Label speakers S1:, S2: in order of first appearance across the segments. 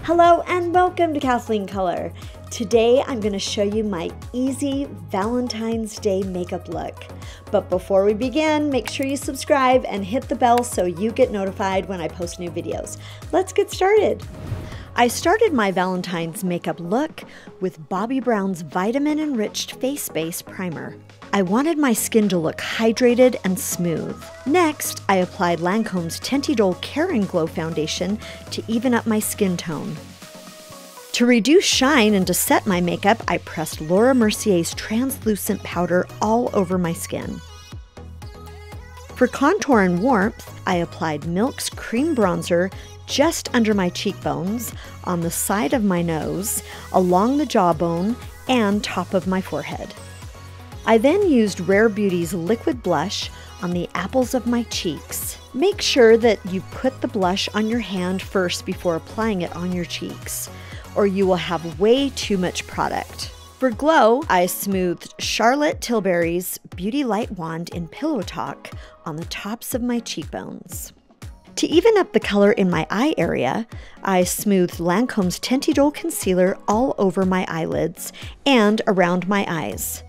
S1: Hello and welcome to Kathleen Color. Today I'm going to show you my easy Valentine's Day makeup look. But before we begin, make sure you subscribe and hit the bell so you get notified when I post new videos. Let's get started. I started my Valentine's makeup look with Bobbi Brown's Vitamin Enriched Face Base Primer. I wanted my skin to look hydrated and smooth. Next, I applied Lancome's Idole Care and Glow Foundation to even up my skin tone. To reduce shine and to set my makeup, I pressed Laura Mercier's translucent powder all over my skin. For contour and warmth, I applied Milk's Cream Bronzer just under my cheekbones, on the side of my nose, along the jawbone, and top of my forehead. I then used Rare Beauty's liquid blush on the apples of my cheeks. Make sure that you put the blush on your hand first before applying it on your cheeks, or you will have way too much product. For glow, I smoothed Charlotte Tilbury's Beauty Light Wand in Pillow Talk on the tops of my cheekbones. To even up the color in my eye area, I smoothed Lancome's Idole Concealer all over my eyelids and around my eyes.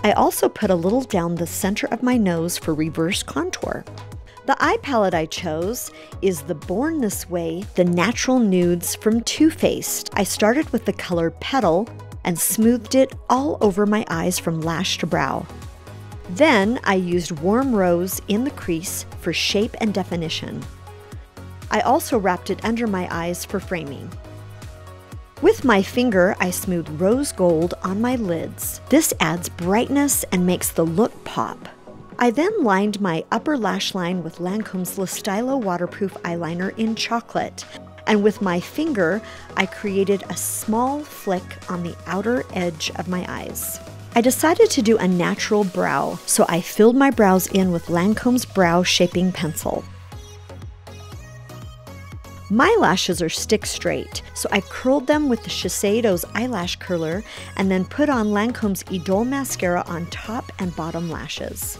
S1: I also put a little down the center of my nose for reverse contour. The eye palette I chose is the Born This Way, the Natural Nudes from Too Faced. I started with the color Petal and smoothed it all over my eyes from lash to brow. Then I used Warm Rose in the crease for shape and definition. I also wrapped it under my eyes for framing. With my finger, I smoothed rose gold on my lids. This adds brightness and makes the look pop. I then lined my upper lash line with Lancome's Le Stylo waterproof eyeliner in chocolate, and with my finger, I created a small flick on the outer edge of my eyes. I decided to do a natural brow, so I filled my brows in with Lancome's Brow Shaping Pencil. My lashes are stick straight, so I curled them with the Shiseido's eyelash curler and then put on Lancome's Idole mascara on top and bottom lashes.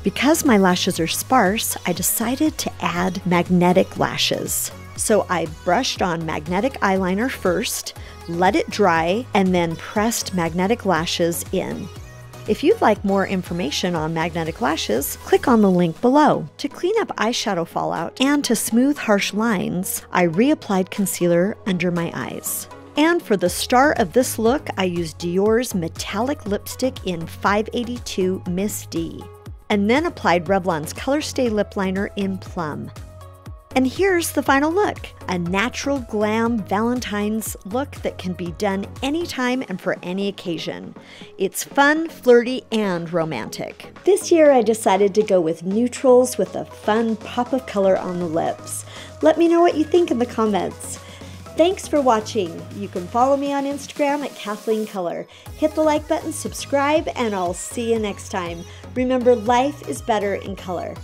S1: Because my lashes are sparse, I decided to add magnetic lashes. So I brushed on magnetic eyeliner first, let it dry, and then pressed magnetic lashes in. If you'd like more information on magnetic lashes, click on the link below. To clean up eyeshadow fallout and to smooth harsh lines, I reapplied concealer under my eyes. And for the star of this look, I used Dior's metallic lipstick in 582 Miss D, and then applied Revlon's Color Stay lip liner in Plum. And here's the final look, a natural glam Valentine's look that can be done anytime and for any occasion. It's fun, flirty, and romantic. This year I decided to go with neutrals with a fun pop of color on the lips. Let me know what you think in the comments. Thanks for watching. You can follow me on Instagram at Kathleen Color. Hit the like button, subscribe, and I'll see you next time. Remember, life is better in color.